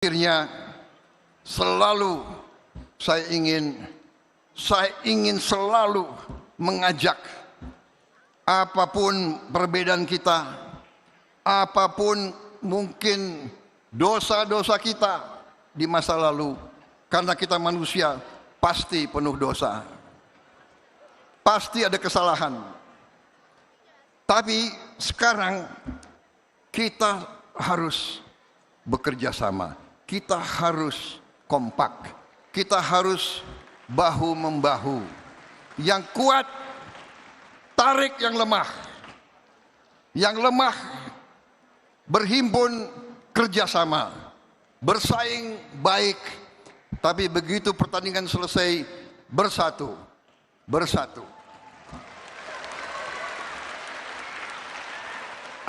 Akhirnya selalu saya ingin selalu mengajak, apapun perbedaan kita, apapun mungkin dosa-dosa kita di masa lalu, karena kita manusia pasti penuh dosa, pasti ada kesalahan. Tapi sekarang kita harus bekerja sama. Kita harus kompak, kita harus bahu-membahu. Yang kuat tarik yang lemah, yang lemah berhimpun kerjasama, bersaing baik. Tapi begitu pertandingan selesai, bersatu.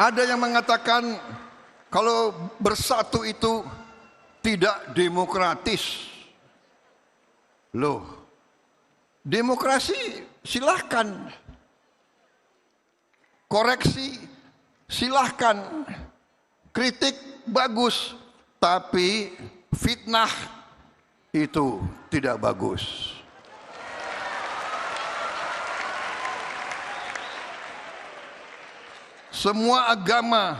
Ada yang mengatakan kalau bersatu itu tidak demokratis. Loh, demokrasi silahkan, koreksi silahkan, kritik bagus, tapi fitnah itu tidak bagus. Semua agama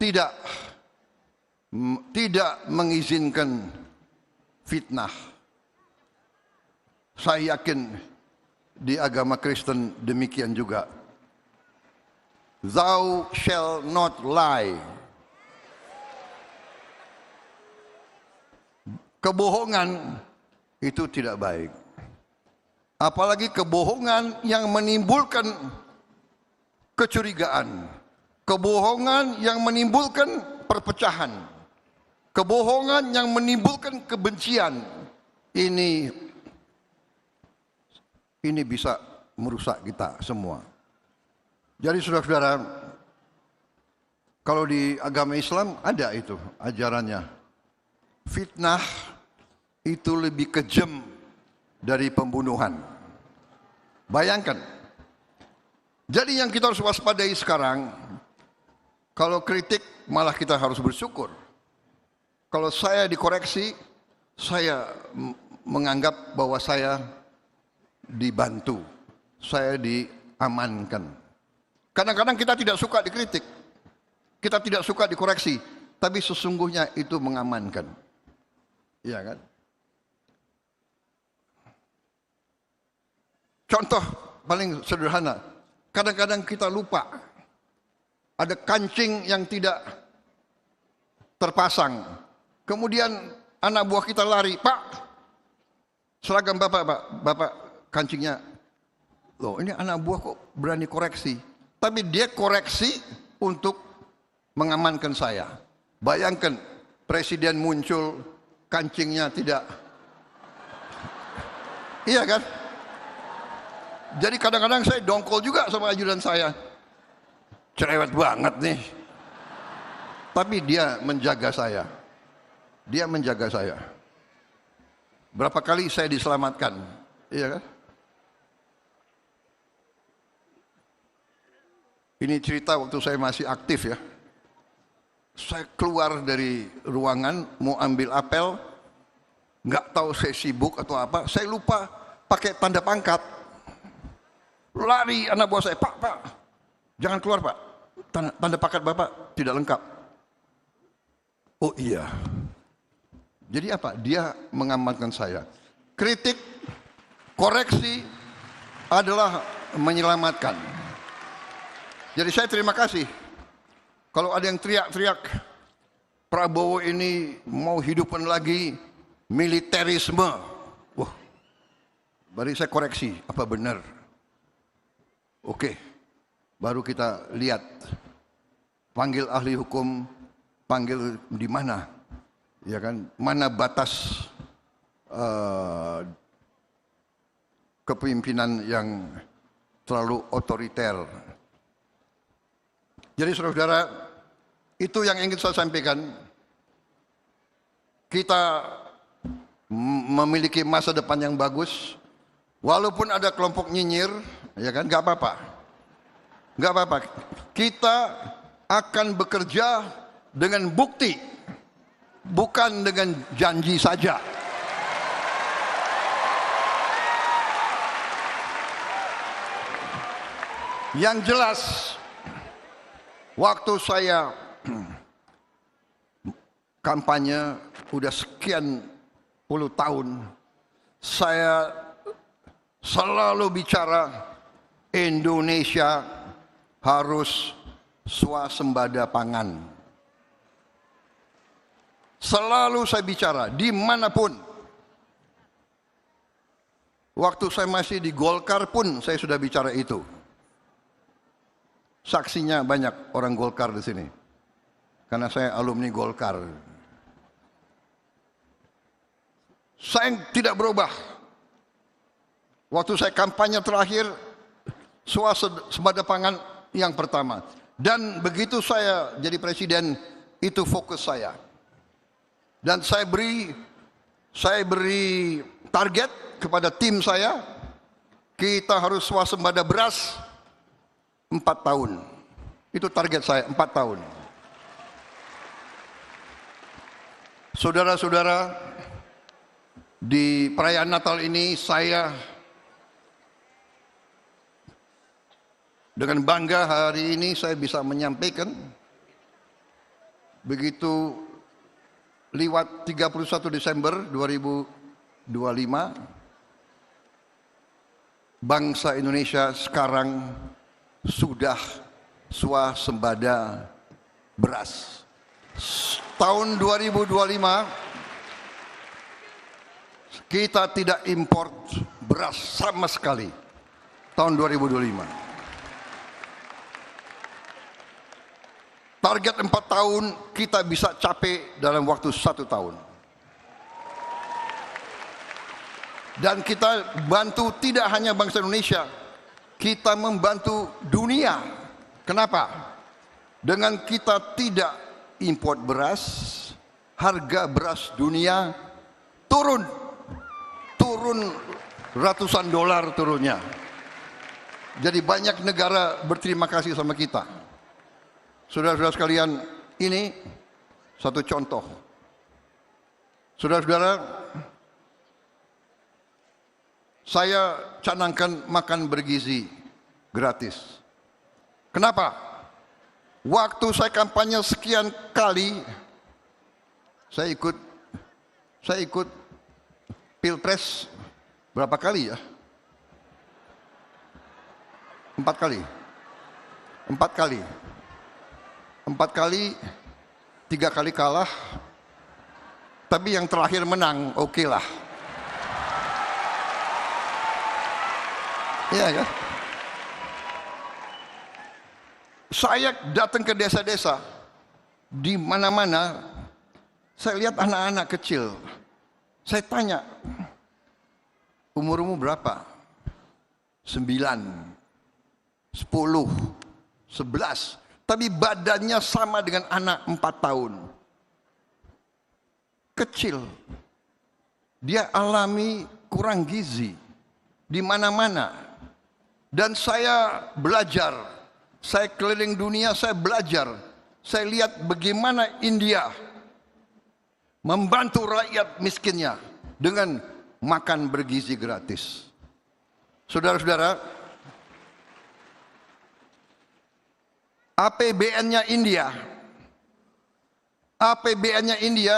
tidak mengizinkan fitnah. Saya yakin di agama Kristen demikian juga. Thou shall not lie. Kebohongan itu tidak baik. Apalagi kebohongan yang menimbulkan kecurigaan. Kebohongan yang menimbulkan perpecahan, kebohongan yang menimbulkan kebencian, ini bisa merusak kita semua. Jadi saudara-saudara, kalau di agama Islam ada itu ajarannya, fitnah itu lebih kejam dari pembunuhan. Bayangkan. Jadi yang kita harus waspadai sekarang, kalau kritik malah kita harus bersyukur. Kalau saya dikoreksi, saya menganggap bahwa saya dibantu, saya diamankan. Kadang-kadang kita tidak suka dikritik, kita tidak suka dikoreksi, tapi sesungguhnya itu mengamankan. Iya kan? Contoh paling sederhana, kadang-kadang kita lupa. Ada kancing yang tidak terpasang. Kemudian anak buah kita lari, "Pak, seragam Bapak, Pak. Bapak kancingnya." Loh, ini anak buah kok berani koreksi. Tapi dia koreksi untuk mengamankan saya. Bayangkan, presiden muncul, kancingnya tidak. Iya kan? Jadi kadang-kadang saya dongkol juga sama ajudan saya. Cerewet banget nih. Tapi dia menjaga saya. Dia menjaga saya. Berapa kali saya diselamatkan. Iya kan? Ini cerita waktu saya masih aktif ya. Saya keluar dari ruangan mau ambil apel. Nggak tahu saya sibuk atau apa. Saya lupa pakai tanda pangkat. Lari anak buah saya. Pak. Jangan keluar Pak, tanda pangkat Bapak tidak lengkap. Oh iya. Jadi apa? Dia mengamankan saya. Kritik, koreksi adalah menyelamatkan. Jadi saya terima kasih. Kalau ada yang teriak-teriak, Prabowo ini mau hidupkan lagi militerisme. Wah, baru saya koreksi, apa benar? Oke. Baru kita lihat, panggil ahli hukum, panggil di mana, ya kan? Mana batas kepemimpinan yang terlalu otoriter. Jadi saudara-saudara, itu yang ingin saya sampaikan. Kita memiliki masa depan yang bagus, walaupun ada kelompok nyinyir, ya kan? Gak apa-apa. Enggak apa-apa, kita akan bekerja dengan bukti. bukan dengan janji saja. Yang jelas, waktu saya kampanye udah sekian puluh tahun, saya selalu bicara Indonesia harus swasembada pangan. Selalu saya bicara, dimanapun. Waktu saya masih di Golkar pun saya sudah bicara itu. Saksinya banyak orang Golkar di sini. Karena saya alumni Golkar. Saya tidak berubah. Waktu saya kampanye terakhir, swasembada pangan yang pertama. Dan begitu saya jadi presiden, itu fokus saya. Dan saya beri target kepada tim saya, kita harus swasembada beras 4 tahun. Itu target saya, 4 tahun. Saudara-saudara, di perayaan Natal ini saya dengan bangga hari ini saya bisa menyampaikan, begitu lewat 31 Desember 2025, bangsa Indonesia sekarang sudah swasembada beras. Tahun 2025 kita tidak import beras sama sekali. Tahun 2025. Target 4 tahun kita bisa capai dalam waktu 1 tahun. Dan kita bantu tidak hanya bangsa Indonesia, kita membantu dunia. Kenapa? Dengan kita tidak import beras, harga beras dunia turun ratusan dolar turunnya. Jadi banyak negara berterima kasih sama kita. Saudara-saudara sekalian, ini satu contoh. Saudara-saudara, saya canangkan makan bergizi gratis. Kenapa? Waktu saya kampanye sekian kali, saya ikut Pilpres berapa kali ya? 4 kali. 3 kali kalah, tapi yang terakhir menang, oke lah. Iya kan? Saya datang ke desa-desa, di mana-mana, saya lihat anak-anak kecil. Saya tanya, umurmu berapa? 9, 10, 11. Tapi badannya sama dengan anak 4 tahun. Kecil. Dia alami kurang gizi. Di mana-mana. Dan saya belajar. Saya keliling dunia, saya belajar. Saya lihat bagaimana India membantu rakyat miskinnya dengan makan bergizi gratis. Saudara-saudara, APBN-nya India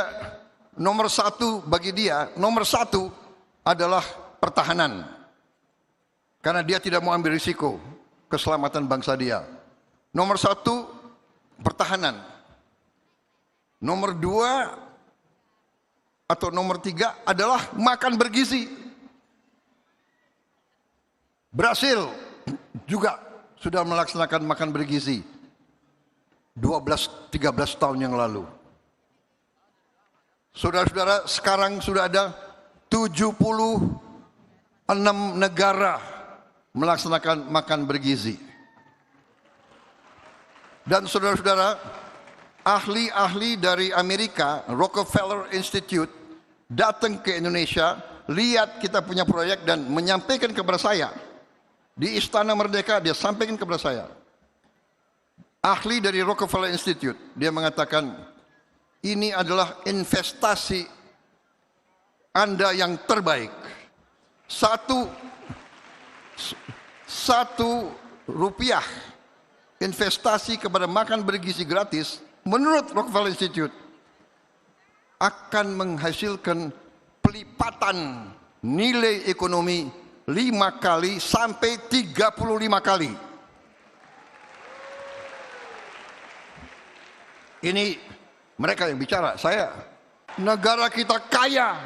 nomor 1 bagi dia, nomor 1 adalah pertahanan. Karena dia tidak mau ambil risiko keselamatan bangsa dia. Nomor 1 pertahanan. Nomor 2 atau nomor 3 adalah makan bergizi. Brasil juga sudah melaksanakan makan bergizi 12-13 tahun yang lalu. Saudara-saudara, sekarang sudah ada 76 negara melaksanakan makan bergizi. Dan saudara-saudara, ahli-ahli dari Amerika, Rockefeller Institute, datang ke Indonesia, lihat kita punya proyek dan menyampaikan kepada saya. Di Istana Merdeka dia sampaikan kepada saya. Ahli dari Rockefeller Institute, dia mengatakan, ini adalah investasi Anda yang terbaik. Satu rupiah investasi kepada makan bergizi gratis menurut Rockefeller Institute akan menghasilkan pelipatan nilai ekonomi 5 kali sampai 35 kali. Ini mereka yang bicara, saya. Negara kita kaya.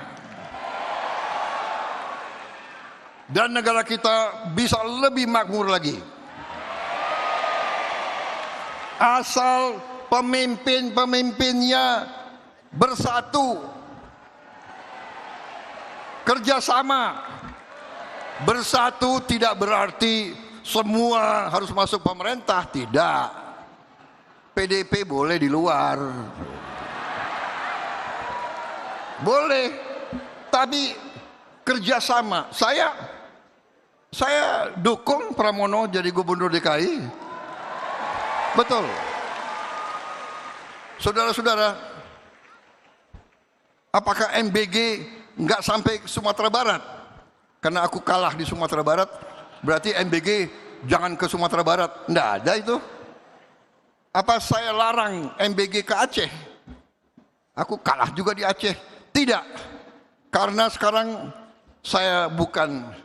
Dan negara kita bisa lebih makmur lagi. Asal pemimpin-pemimpinnya bersatu, kerjasama. Bersatu tidak berarti semua harus masuk pemerintah, tidak. PDP boleh di luar, boleh, tapi kerjasama. Saya dukung Pramono jadi gubernur DKI. Betul. Saudara-saudara, apakah MBG nggak sampai ke Sumatera Barat? Karena aku kalah di Sumatera Barat, berarti MBG jangan ke Sumatera Barat. Nggak ada itu. Apa saya larang MBG ke Aceh? Aku kalah juga di Aceh. Tidak. Karena sekarang saya bukan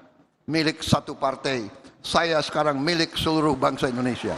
milik satu partai. Saya sekarang milik seluruh bangsa Indonesia.